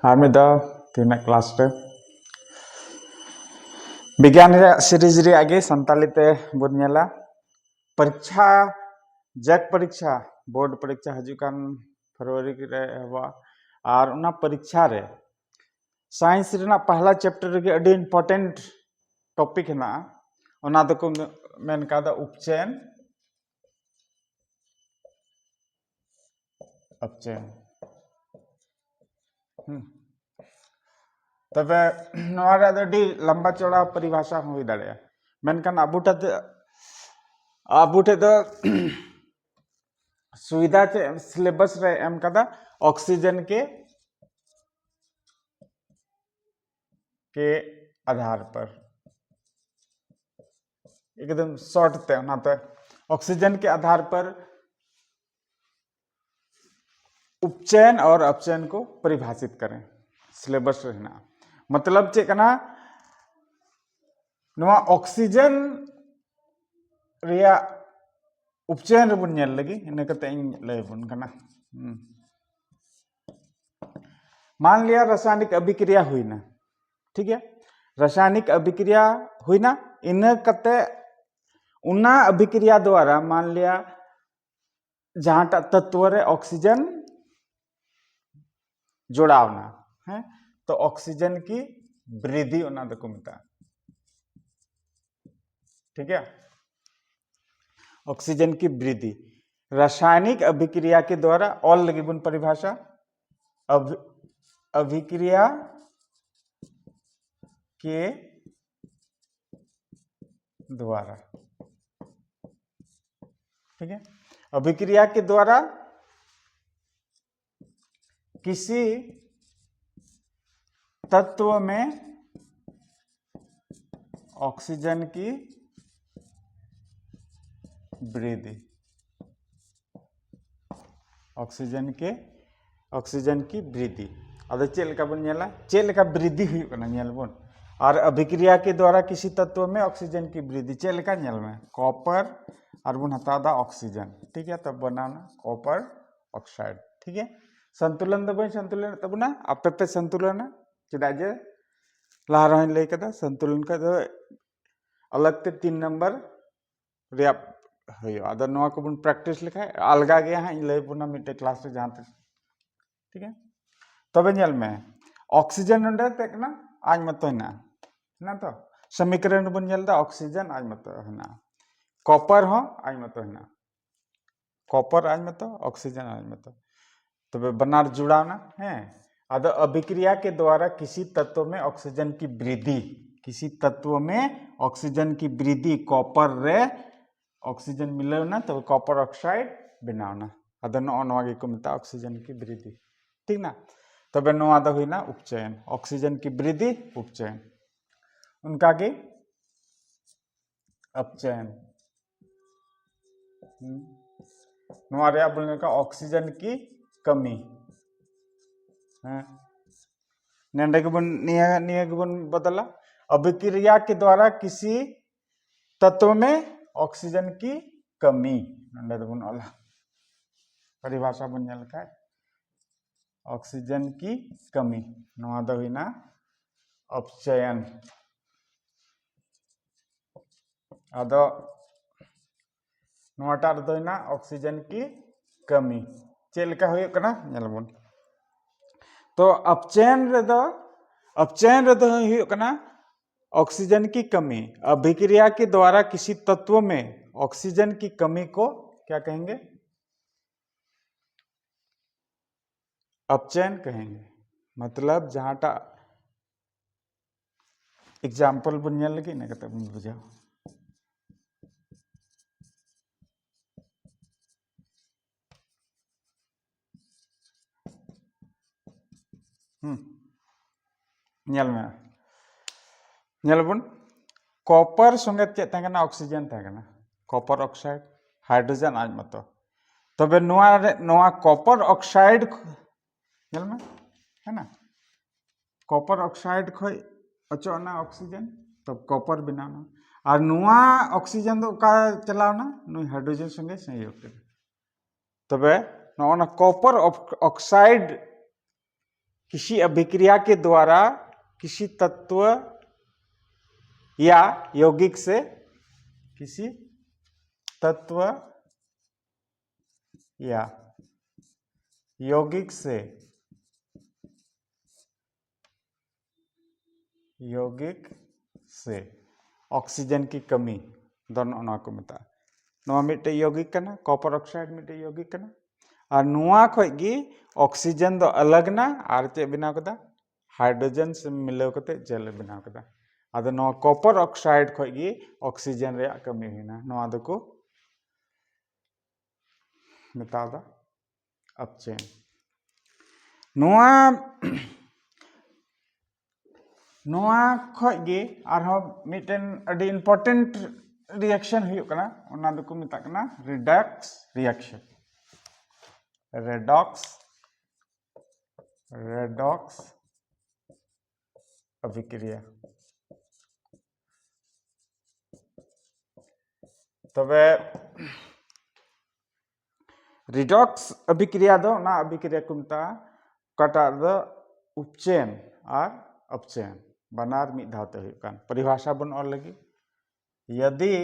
ᱟᱨ ᱢᱤᱫ ᱫᱷᱟᱣ ᱛᱮᱦᱮᱧᱟᱜ ᱠᱞᱟᱥ ᱨᱮ विज्ञान सीरीज रे सानताली ते बन नेला परीक्षा जैक परीक्षा बोर्ड परीक्षा हजुकान फरवरी रे हवा और उना परीक्षा रे साइंस रेना पहला चैप्टर रे अडी इम्पोर्टेंट टॉपिक है ना उना दको मेन का दा उपचयन अपचयन तबे नवारे अडी लंबा चौड़ा परिभाषा हुई दाड़े मेनकान अबुटे द सुविधा चे सिलेबस रे एम कदा ऑक्सीजन के आधार पर एकदम शॉर्ट ते नाते ऑक्सीजन के आधार पर उपचयन और अपचयन को परिभाषित करें सिलेबस रहना मतलब चे कना नवा ऑक्सीजन रिया उपचयन रे बुन नेल लगी इने कते इन लय बुन कना मान लिया रासायनिक अभिक्रिया हुई ना ठीक है रासायनिक अभिक्रिया हुई ना इन कते उना अभिक्रिया द्वारा मान लिया जहां तत्व रे ऑक्सीजन जोड़ावना है तो ऑक्सीजन की वृद्धि उना दको मिता ठीक है ऑक्सीजन की वृद्धि रासायनिक अभिक्रिया के द्वारा और लगी बुन परिभाषा अभिक्रिया के द्वारा ठीक है अभिक्रिया के द्वारा किसी तत्व में ऑक्सीजन की वृद्धि ऑक्सीजन की वृद्धि अब चेलका बन नेला चेलका वृद्धि हुई कना नेल बन और अभिक्रिया के द्वारा किसी तत्व में ऑक्सीजन की वृद्धि चेलका नेल में कॉपर और बन हता दा ऑक्सीजन ठीक है तब बनाना कॉपर ऑक्साइड ठीक है संतुलन दो संतुलन तबना आपे पे संतुलन चेदा जे लाहा लय कदा संतुलन का दो अलग ते 3 नंबर रे आदो नवा को बन प्रैक्टिस लिखा अलगा गया है लय बुना मिटे क्लास रे जहां तक ठीक है तबे नेल में ऑक्सीजन नंडे तेकना आज मत है ना तो समीकरण बन नेल दा ऑक्सीजन आज मत है ना कॉपर हो आज मत है ना कॉपर आज मत ऑक्सीजन आज मत तबे बनार जुड़ाना है आदो अभिक्रिया के द्वारा किसी तत्व में ऑक्सीजन की वृद्धि किसी तत्व में ऑक्सीजन की वृद्धि कॉपर रे ऑक्सीजन मिले ना तो कॉपर ऑक्साइड बनाना अदो नवा को मिता ऑक्सीजन की वृद्धि ठीक ना तबे नवा दा हुई ना उपचयन ऑक्सीजन की वृद्धि उपचयन उनका के अपचयन नवा रे बोलने का ऑक्सीजन की कमी नेंडे के बन निया के बन बदला अभिक्रिया के द्वारा किसी तत्व में ऑक्सीजन की कमी नंदे बन वाला परिभाषा बन लिखा ऑक्सीजन की कमी नवा द हुईना अपचयन आदो नवाटा द हुईना ऑक्सीजन की कमी चेलका हुई कना नेलबन तो अपचयन रे दो हुई कना ऑक्सीजन की कमी अभिक्रिया के द्वारा किसी तत्व में ऑक्सीजन की कमी को क्या कहेंगे अपचयन कहेंगे मतलब जहां टा एग्जाम्पल बन लगी ना कते बुझाओ नेलबन कॉपर संगे चेक ऑक्सीजन कॉपर ऑक्साइड हाइड्रोजन आज मत तबे नवा कॉपर ऑक्साइड में है ना कॉपर ऑक्साइड खय अचोना ऑक्सीजन तब कॉपर बनाना और नवा ऑक्सीजन दो का चलावना नुई हाइड्रोजन संगे संयोग तबे नवा कॉपर ऑक्साइड किसी अभिक्रिया के द्वारा किसी तत्व या यौगिक से किसी तत्व या यौगिक से ऑक्सीजन की कमी दोनों ना को मता नवा मिटे यौगिक कना कॉपर ऑक्साइड मिटे यौगिक कना और नुआ खोगी ऑक्सीजन दो अलग ना और चे बनाव कदा हाइड्रोजन से मिलाव कते जल बनाव कदा आदो नवा कॉपर ऑक्साइड खोगी ऑक्सीजन रे कमी हुईना नवा दो को बतादा अपचेन नवा नवा खोगी आरो मिटेन अडी इम्पोर्टेंट रिएक्शन हुई कना उना दो को मिता कना रिडक्स रिएक्शन रेडॉक्स अभिक्रिया तबे रिडॉक्स अभिक्रिया दो ना अभिक्रिया को मिता कटा दो उपचयन और अपचयन बनार मिद धावते हुई कान परिभाषा बन और लगी यदि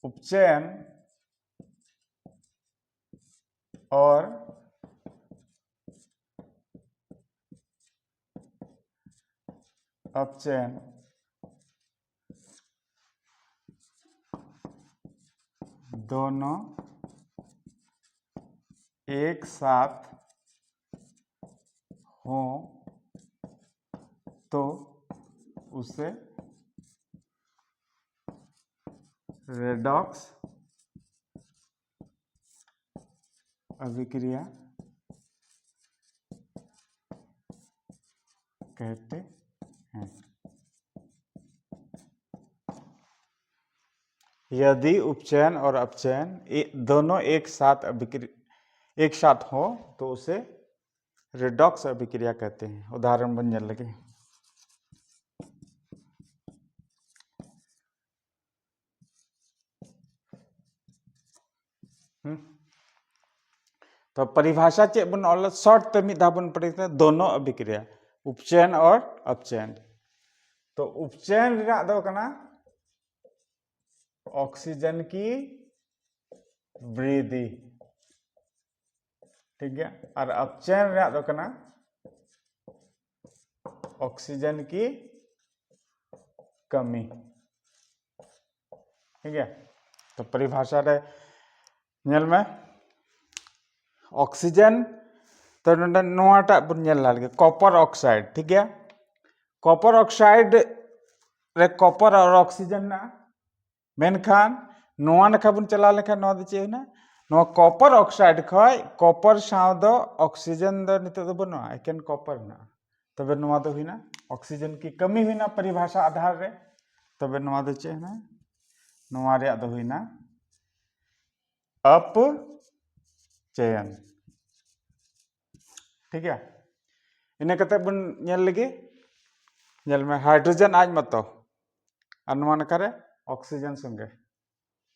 उपचयन और अपचयन दोनों एक साथ हो तो उसे रेडॉक्स अभिक्रिया कहते हैं। यदि उपचयन और अपचयन दोनों एक साथ हो तो उसे रेडॉक्स अभिक्रिया कहते हैं। उदाहरण बन लगे तो परिभाषा चे बन ऑल शॉर्ट ते मिदा बन पड़े दोनों अभिक्रिया उपचयन और अपचयन तो उपचयन रा दो कना ऑक्सीजन की वृद्धि ठीक है और अपचयन रा दो कना ऑक्सीजन की कमी ठीक है तो परिभाषा रे नेल में ऑक्सीजन तो नोटा बन लगे कॉपर ऑक्साइड ठीक है कॉपर ऑक्साइड रे कॉपर और ऑक्सीजन ना मेनखान नोआ नखा बन चला लेखा नो दो चे ना नो कॉपर ऑक्साइड खय कॉपर साव दो ऑक्सीजन दो नितो दो बनो एकेन कॉपर ना तबे नोआ दो हुईना ऑक्सीजन की कमी हुईना परिभाषा आधार रे तबे नोआ दो चे ना नोआ रे दो हुईना अपचयन ठीक है इन कते बन नेल लगे नेल में हाइड्रोजन आज मतो अनुमान करे ऑक्सीजन संगे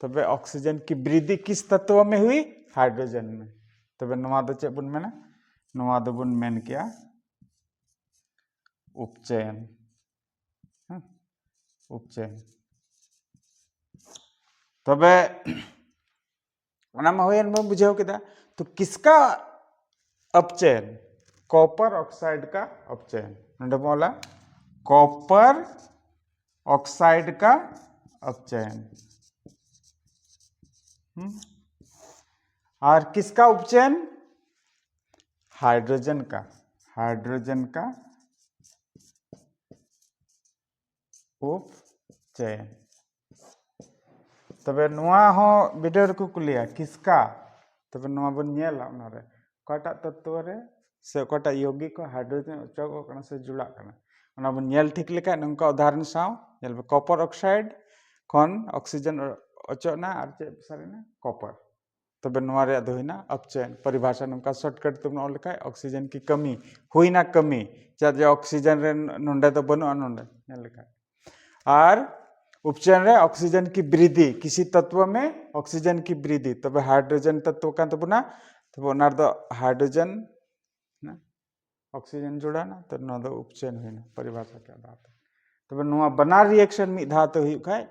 तबे ऑक्सीजन की वृद्धि किस तत्व में हुई हाइड्रोजन में तबे नवा दो चे बन मेना नवा दो बन मेन किया उपचयन उपचयन तबे बुझाव केदा तो किसका अपचयन कॉपर ऑक्साइड का अपचयन बोला कॉपर ऑक्साइड का अपचयन और किसका उपचयन हाइड्रोजन का उपचयन तबे नुआ हो वीडियो को कुलिया किसका तबे नुआ बन नेला उनारे कटा तत्व रे से कटा यौगिक को हाइड्रोजन अचोक कना से जुड़ा कना उना बन नेल ठीक लेका नंका उदाहरण साव नेल कॉपर ऑक्साइड खन ऑक्सीजन अचोना और चे सारेना कॉपर तबे नुआ रे दो हुईना अपचयन परिभाषा नंका शॉर्टकट तुम ऑल लेका ऑक्सीजन की कमी हुईना कमी जे ऑक्सीजन रे नंडे तो बनो नंडे नेल लेका और उपचयन रे ऑक्सीजन की वृद्धि किसी तत्व में ऑक्सीजन की वृद्धि तब हाइड्रोजन तत्व का तब ना तब हाइड्रोजन ऑक्सीजन जुड़ा ना तो ना दो उपचयन होना परिभाषा के आधार ते तबे नुआ बनार रिएक्शन मिद धा तो हुई खाय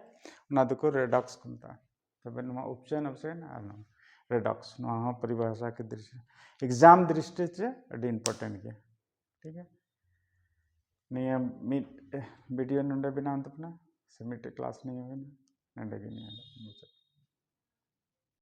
ना दो को रेडॉक्स को मता तबे नुआ उपचयन अपचयन और नुआ रेडॉक्स नुआ परिभाषा के दृष्टि एग्जाम दृष्टि से अभी इम्पोर्टेंट के ठीक है निया मिड वीडियो नंडे बिना अंत अपना से मिड क्लास नहीं होगा ना नंडे की नहीं